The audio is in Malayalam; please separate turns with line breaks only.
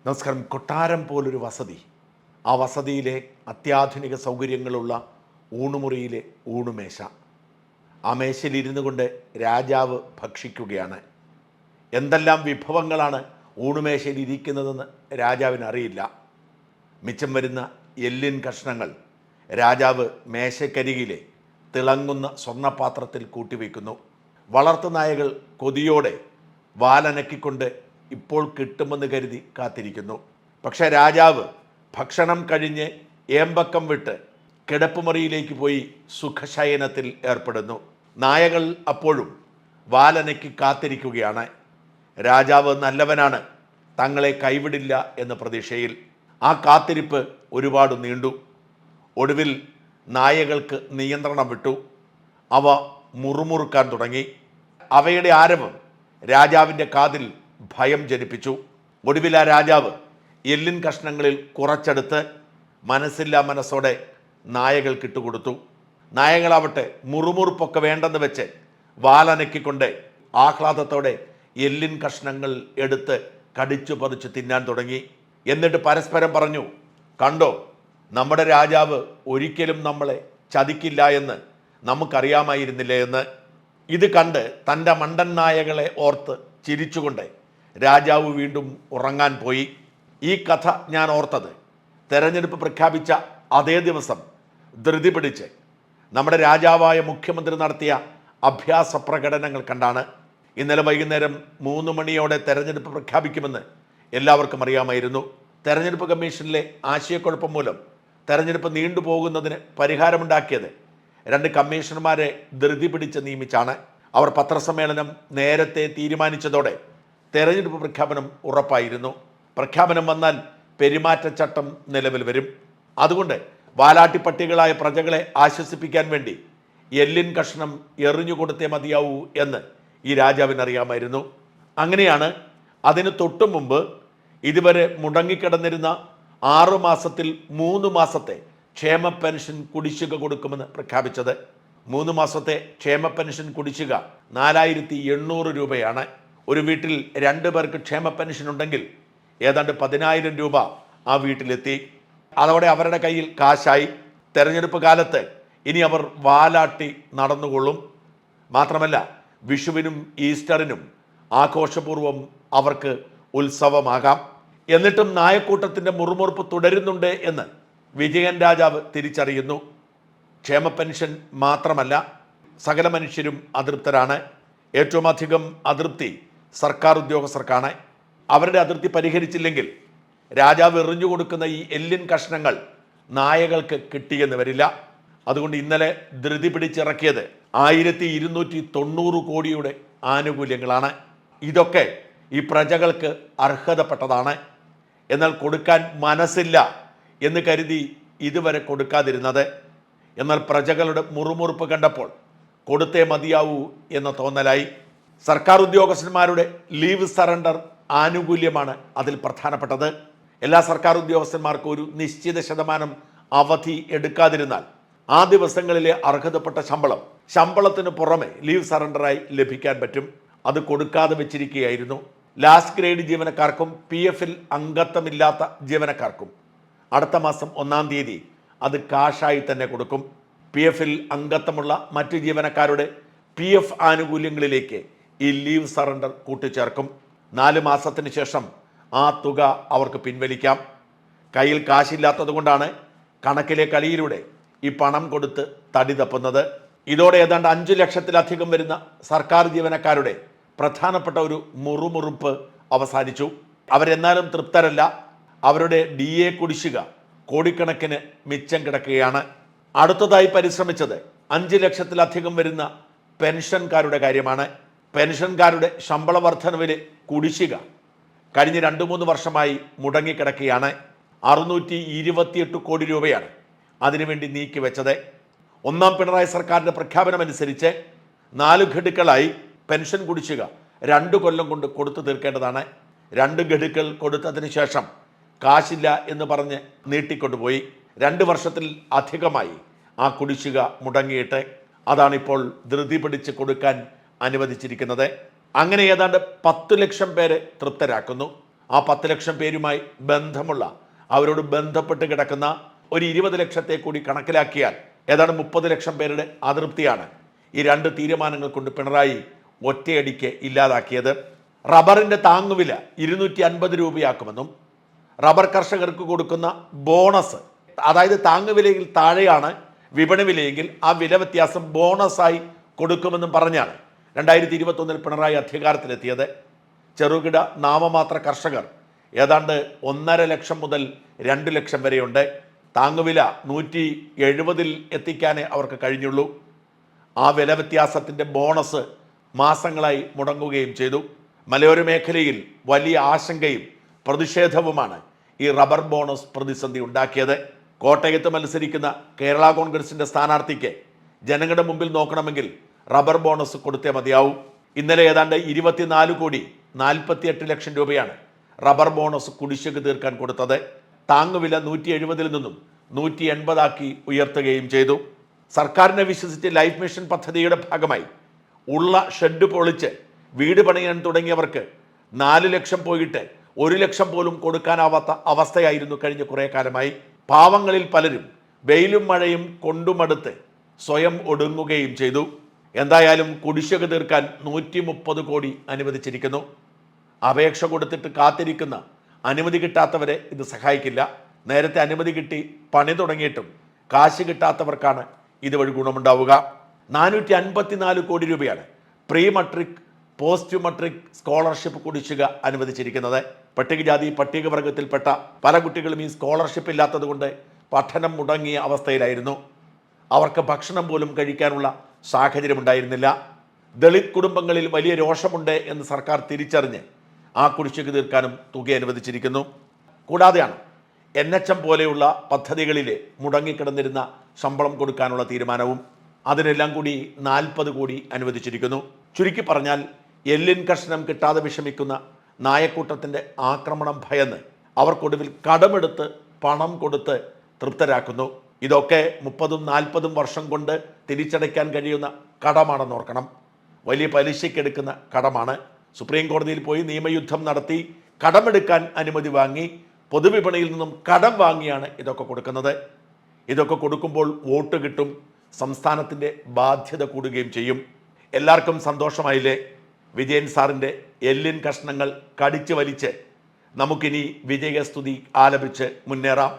നമസ്കാരം. കൊട്ടാരം പോലൊരു വസതി, ആ വസതിയിലെ അത്യാധുനിക സൗകര്യങ്ങളുള്ള ഊണുമുറിയിലെ ഊണുമേശ, ആ മേശയിലിരുന്നു കൊണ്ട് രാജാവ് ഭക്ഷിക്കുകയാണ്. എന്തെല്ലാം വിഭവങ്ങളാണ് ഊണുമേശയിൽ ഇരിക്കുന്നതെന്ന് രാജാവിന് അറിയില്ല. മിച്ചം വരുന്ന എല്ലിൻ കഷ്ണങ്ങൾ രാജാവ് മേശക്കരികിലെ തിളങ്ങുന്ന സ്വർണ്ണപാത്രത്തിൽ കൂട്ടിവെക്കുന്നു. വളർത്തുനായകൾ കൊതിയോടെ വാലനക്കിക്കൊണ്ട് ഇപ്പോൾ കിട്ടുമെന്ന് കരുതി കാത്തിരിക്കുന്നു. പക്ഷേ രാജാവ് ഭക്ഷണം കഴിഞ്ഞ് ഏമ്പക്കം വിട്ട് കിടപ്പുമുറിയിലേക്ക് പോയി സുഖശയനത്തിൽ ഏർപ്പെടുന്നു. നായകൾ അപ്പോഴും വാലനക്കി കാത്തിരിക്കുകയാണ്. രാജാവ് നല്ലവനാണ്, തങ്ങളെ കൈവിടില്ല എന്ന പ്രതീക്ഷയിൽ. ആ കാത്തിരിപ്പ് ഒരുപാട് നീണ്ടു. ഒടുവിൽ നായകൾക്ക് നിയന്ത്രണം വിട്ടു. അവ മുറുമുറുക്കാൻ തുടങ്ങി. അവയുടെ ആരവം രാജാവിൻ്റെ കാതിൽ ഭയം ജനിപ്പിച്ചു. ഒടുവിൽ ആ രാജാവ് എല്ലിൻ കഷ്ണങ്ങളിൽ കുറച്ചെടുത്ത് മനസ്സില്ലാ മനസ്സോടെ നായകൾക്ക് ഇട്ടുകൊടുത്തു. നായകളാവട്ടെ മുറുമുറുപ്പൊക്കെ വേണ്ടെന്ന് വെച്ച് വാലനക്കിക്കൊണ്ട് ആഹ്ലാദത്തോടെ എല്ലിൻ കഷ്ണങ്ങൾ എടുത്ത് കടിച്ചു പറിച്ച് തിന്നാൻ തുടങ്ങി. എന്നിട്ട് പരസ്പരം പറഞ്ഞു, കണ്ടോ, നമ്മുടെ രാജാവ് ഒരിക്കലും നമ്മളെ ചതിക്കില്ല എന്ന് നമുക്കറിയാമായിരുന്നില്ലേ എന്ന്. ഇത് കണ്ട് തൻ്റെ മണ്ടൻ നായകളെ ഓർത്ത് ചിരിച്ചുകൊണ്ട് രാജാവ് വീണ്ടും ഉറങ്ങാൻ പോയി. ഈ കഥ ഞാൻ ഓർത്തത് തെരഞ്ഞെടുപ്പ് പ്രഖ്യാപിച്ച അതേ ദിവസം ധൃതി പിടിച്ച് നമ്മുടെ രാജാവായ മുഖ്യമന്ത്രി നടത്തിയ അഭ്യാസ പ്രകടനങ്ങൾ കണ്ടാണ്. ഇന്നലെ വൈകുന്നേരം 3 മണിയോടെ തെരഞ്ഞെടുപ്പ് പ്രഖ്യാപിക്കുമെന്ന് എല്ലാവർക്കും അറിയാമായിരുന്നു. തെരഞ്ഞെടുപ്പ് കമ്മീഷനിലെ ആശയക്കുഴപ്പം മൂലം തെരഞ്ഞെടുപ്പ് നീണ്ടുപോകുന്നതിന് പരിഹാരമുണ്ടാക്കിയത് 2 കമ്മീഷണർമാരെ ധൃതി പിടിച്ച് നിയമിച്ചാണ്. അവർ പത്രസമ്മേളനം നേരത്തെ തീരുമാനിച്ചതോടെ തെരഞ്ഞെടുപ്പ് പ്രഖ്യാപനം ഉറപ്പായിരുന്നു. പ്രഖ്യാപനം വന്നാൽ പെരുമാറ്റച്ചട്ടം നിലവിൽ വരും. അതുകൊണ്ട് വാലാട്ടിപ്പട്ടികളായ പ്രജകളെ ആശ്വസിപ്പിക്കാൻ വേണ്ടി എല്ലിൻ കഷ്ണം എറിഞ്ഞുകൊടുത്തേ മതിയാവൂ എന്ന് ഈ രാജാവിനറിയാമായിരുന്നു. അങ്ങനെയാണ് അതിന് തൊട്ടു മുമ്പ് ഇതുവരെ മുടങ്ങിക്കിടന്നിരുന്ന 6 മാസത്തിൽ 3 മാസത്തെ ക്ഷേമ പെൻഷൻ കുടിശ്ശിക കൊടുക്കുമെന്ന് പ്രഖ്യാപിച്ചത്. 3 മാസത്തെ ക്ഷേമ പെൻഷൻ കുടിശ്ശിക 4800 രൂപയാണ്. ഒരു വീട്ടിൽ 2 പേർക്ക് ക്ഷേമ പെൻഷൻ ഉണ്ടെങ്കിൽ ഏതാണ്ട് 10,000 രൂപ ആ വീട്ടിലെത്തി. അതോടെ അവരുടെ കയ്യിൽ കാശായി. തെരഞ്ഞെടുപ്പ് കാലത്ത് ഇനി അവർ വാലാട്ടി നടന്നുകൊള്ളും. മാത്രമല്ല, വിഷുവിനും ഈസ്റ്ററിനും ആഘോഷപൂർവ്വം അവർക്ക് ഉത്സവമാകാം. എന്നിട്ടും നായക്കൂട്ടത്തിൻ്റെ മുറുമുറുപ്പ് തുടരുന്നുണ്ട് എന്ന് വിജയൻ രാജാവ് തിരിച്ചറിയുന്നു. ക്ഷേമ പെൻഷൻ മാത്രമല്ല, സകല മനുഷ്യരും അതൃപ്തരാണ്. ഏറ്റവും അധികം അതൃപ്തി സർക്കാർ ഉദ്യോഗസ്ഥർക്കാണ്. അവരുടെ അതിർത്തി പരിഹരിച്ചില്ലെങ്കിൽ രാജാവ് എറിഞ്ഞു കൊടുക്കുന്ന ഈ എല്ലിൻ കഷ്ണങ്ങൾ നായകൾക്ക് കിട്ടിയെന്ന് വരില്ല. അതുകൊണ്ട് ഇന്നലെ ധൃതി പിടിച്ചിറക്കിയത് 1290 കോടിയുടെ ആനുകൂല്യങ്ങളാണ്. ഇതൊക്കെ ഈ പ്രജകൾക്ക് അർഹതപ്പെട്ടതാണ്. എന്നാൽ കൊടുക്കാൻ മനസ്സില്ല എന്ന് കരുതി ഇതുവരെ കൊടുക്കാതിരുന്നത്. എന്നാൽ പ്രജകളുടെ മുറുമുറുപ്പ് കണ്ടപ്പോൾ കൊടുത്തേ മതിയാവൂ എന്ന തോന്നലായി. സർക്കാർ ഉദ്യോഗസ്ഥന്മാരുടെ ലീവ് സറണ്ടർ ആനുകൂല്യമാണ് അതിൽ പ്രധാനപ്പെട്ടത്. എല്ലാ സർക്കാർ ഉദ്യോഗസ്ഥന്മാർക്കും ഒരു നിശ്ചിത ശതമാനം അവധി എടുക്കാതിരുന്നാൽ ആ ദിവസങ്ങളിലെ അർഹതപ്പെട്ട ശമ്പളത്തിന് പുറമെ ലീവ് സറണ്ടറായി ലഭിക്കാൻ പറ്റും. അത് കൊടുക്കാതെ വെച്ചിരിക്കുകയായിരുന്നു. ലാസ്റ്റ് ഗ്രേഡ് ജീവനക്കാർക്കും PF-ൽ അംഗത്വമില്ലാത്ത ജീവനക്കാർക്കും അടുത്ത മാസം 1-ാം തീയതി അത് കാശായി തന്നെ കൊടുക്കും. PF-ൽ അംഗത്വമുള്ള മറ്റു ജീവനക്കാരുടെ PF ആനുകൂല്യങ്ങളിലേക്ക് ഈ ലീവ് സറണ്ടർ കൂട്ടിച്ചേർക്കും. 4 മാസത്തിന് ശേഷം ആ തുക അവർക്ക് പിൻവലിക്കാം. കയ്യിൽ കാശില്ലാത്തത് കൊണ്ടാണ് കണക്കിലെ കളിയിലൂടെ ഈ പണം കൊടുത്ത് തടി തപ്പുന്നത്. ഇതോടെ ഏതാണ്ട് 5 ലക്ഷത്തിലധികം വരുന്ന സർക്കാർ ജീവനക്കാരുടെ പ്രധാനപ്പെട്ട ഒരു മുറുമുറുപ്പ് അവസാനിച്ചു. അവരെന്നാലും തൃപ്തരല്ല. അവരുടെ DA കുടിശ്ശിക കോടിക്കണക്കിന് മിച്ചം കിടക്കുകയാണ്. അടുത്തതായി പരിശ്രമിച്ചത് 5 ലക്ഷത്തിലധികം വരുന്ന പെൻഷൻകാരുടെ കാര്യമാണ്. പെൻഷൻകാരുടെ ശമ്പള വർധനവിലെ കുടിശ്ശിക കഴിഞ്ഞ 2-3 വർഷമായി മുടങ്ങിക്കിടക്കുകയാണ്. 628 കോടി രൂപയാണ് അതിനുവേണ്ടി നീക്കിവെച്ചത്. 1-ാം പിണറായി സർക്കാരിൻ്റെ പ്രഖ്യാപനമനുസരിച്ച് 4 ഘടുക്കളായി പെൻഷൻ കുടിശ്ശിക 2 കൊല്ലം കൊണ്ട് കൊടുത്തു തീർക്കേണ്ടതാണ്. 2 ഗഡുക്കൾ കൊടുത്തതിന് ശേഷം കാശില്ല എന്ന് പറഞ്ഞ് നീട്ടിക്കൊണ്ടുപോയി. 2 വർഷത്തിൽ അധികമായി ആ കുടിശ്ശിക മുടങ്ങിയിട്ട്. അതാണിപ്പോൾ ധൃതി പിടിച്ച് കൊടുക്കാൻ അനുവദിച്ചിരിക്കുന്നത്. അങ്ങനെ ഏതാണ്ട് 10 ലക്ഷം പേരെ തൃപ്തരാക്കുന്നു. ആ 10 ലക്ഷം പേരുമായി ബന്ധമുള്ള, അവരോട് ബന്ധപ്പെട്ട് കിടക്കുന്ന ഒരു 20 ലക്ഷത്തെ കൂടി കണക്കിലാക്കിയാൽ ഏതാണ്ട് 30 ലക്ഷം പേരുടെ അതൃപ്തിയാണ് ഈ രണ്ട് തീരുമാനങ്ങൾ കൊണ്ട് പിണറായി ഒറ്റയടിക്ക് ഇല്ലാതാക്കിയത്. റബ്ബറിൻ്റെ താങ്ങുവില 250 രൂപയാക്കുമെന്നും റബ്ബർ കർഷകർക്ക് കൊടുക്കുന്ന ബോണസ്, അതായത് താങ്ങുവിലയിൽ താഴെയാണ് വിപണി വിലയെങ്കിൽ ആ വില വ്യത്യാസം ബോണസായി കൊടുക്കുമെന്നും പറഞ്ഞാണ് 2021 പിണറായി അധികാരത്തിലെത്തിയത്. ചെറുകിട നാമമാത്ര കർഷകർ ഏതാണ്ട് 1.5 ലക്ഷം മുതൽ 2 ലക്ഷം വരെയുണ്ട്. താങ്ങുവില 170 എത്തിക്കാനേ അവർക്ക് കഴിഞ്ഞുള്ളൂ. ആ വില വ്യത്യാസത്തിൻ്റെ ബോണസ് മാസങ്ങളായി മുടങ്ങുകയും ചെയ്തു. മലയോര മേഖലയിൽ വലിയ ആശങ്കയും പ്രതിഷേധവുമാണ് ഈ റബ്ബർ ബോണസ് പ്രതിസന്ധി ഉണ്ടാക്കിയത്. കോട്ടയത്ത് മത്സരിക്കുന്ന കേരള കോൺഗ്രസിൻ്റെ സ്ഥാനാർത്ഥിക്ക് ജനങ്ങളുടെ മുമ്പിൽ നോക്കണമെങ്കിൽ റബ്ബർ ബോണസ് കൊടുത്തേ മതിയാവും. ഇന്നലെ ഏതാണ്ട് 24,48 ലക്ഷം രൂപയാണ് റബ്ബർ ബോണസ് കുടിശ്ശിക തീർക്കാൻ കൊടുത്തത്. താങ്ങുവില 170 നിന്നും 180 ഉയർത്തുകയും ചെയ്തു. സർക്കാരിനെ വിശ്വസിച്ച് ലൈഫ് മിഷൻ പദ്ധതിയുടെ ഭാഗമായി ഉള്ള ഷെഡ് പൊളിച്ച് വീട് പണിയാൻ തുടങ്ങിയവർക്ക് 4 ലക്ഷം പോയിട്ട് 1 ലക്ഷം പോലും കൊടുക്കാനാവാത്ത അവസ്ഥയായിരുന്നു കഴിഞ്ഞ കുറേ കാലമായി. പാവങ്ങളിൽ പലരും വെയിലും മഴയും കൊണ്ടുമടുത്ത് സ്വയം ഒടുങ്ങുകയും ചെയ്തു. എന്തായാലും കുടിശ്ശിക തീർക്കാൻ 130 കോടി അനുവദിച്ചിരിക്കുന്നു. അപേക്ഷ കൊടുത്തിട്ട് കാത്തിരിക്കുന്ന, അനുമതി കിട്ടാത്തവരെ ഇത് സഹായിക്കില്ല. നേരത്തെ അനുമതി കിട്ടി പണി തുടങ്ങിയിട്ടും കാശ് കിട്ടാത്തവർക്കാണ് ഇതുവഴി ഗുണമുണ്ടാവുക. 454 കോടി രൂപയാണ് പ്രീ മട്രിക് പോസ്റ്റ് മട്രിക് സ്കോളർഷിപ്പ് കുടിശ്ശിക അനുവദിച്ചിരിക്കുന്നത്. പട്ടികജാതി പട്ടികവർഗത്തിൽപ്പെട്ട പല കുട്ടികളും ഈ സ്കോളർഷിപ്പ് ഇല്ലാത്തത് കൊണ്ട് പഠനം മുടങ്ങിയ അവസ്ഥയിലായിരുന്നു. അവർക്ക് ഭക്ഷണം പോലും കഴിക്കാനുള്ള സാഹചര്യം ഉണ്ടായിരുന്നില്ല. ദളിത് കുടുംബങ്ങളിൽ വലിയ രോഷമുണ്ട് എന്ന് സർക്കാർ തിരിച്ചറിഞ്ഞ് ആ കുടിശ്ശിക തീർക്കാനും തുക അനുവദിച്ചിരിക്കുന്നു. കൂടാതെയാണ് NHM പോലെയുള്ള പദ്ധതികളിലെ മുടങ്ങിക്കിടന്നിരുന്ന ശമ്പളം കൊടുക്കാനുള്ള തീരുമാനവും. അതിനെല്ലാം കൂടി 40 കോടി അനുവദിച്ചിരിക്കുന്നു. ചുരുക്കി പറഞ്ഞാൽ എല്ലിൻ കഷ്ണം കിട്ടാതെ വിഷമിക്കുന്ന നായക്കൂട്ടത്തിൻ്റെ ആക്രമണം ഭയന്ന് അവർക്കൊടുവിൽ കടമെടുത്ത് പണം കൊടുത്ത് തൃപ്തരാക്കുന്നു. ഇതൊക്കെ 30-40 വർഷം കൊണ്ട് തിരിച്ചടയ്ക്കാൻ കഴിയുന്ന കടമാണെന്ന് ഓർക്കണം. വലിയ പലിശയ്ക്കെടുക്കുന്ന കടമാണ്. സുപ്രീം കോടതിയിൽ പോയി നിയമയുദ്ധം നടത്തി കടമെടുക്കാൻ അനുമതി വാങ്ങി പൊതുവിപണിയിൽ നിന്നും കടം വാങ്ങിയാണ് ഇതൊക്കെ കൊടുക്കുന്നത്. ഇതൊക്കെ കൊടുക്കുമ്പോൾ വോട്ട് കിട്ടും, സംസ്ഥാനത്തിൻ്റെ ബാധ്യത കൂടുകയും ചെയ്യും. എല്ലാവർക്കും സന്തോഷമായില്ലേ? വിജയൻ സാറിൻ്റെ എല്ലിൻ കഷ്ണങ്ങൾ കടിച്ചു വലിച്ച് നമുക്കിനി വിജയസ്തുതി ആലപിച്ച് മുന്നേറാം.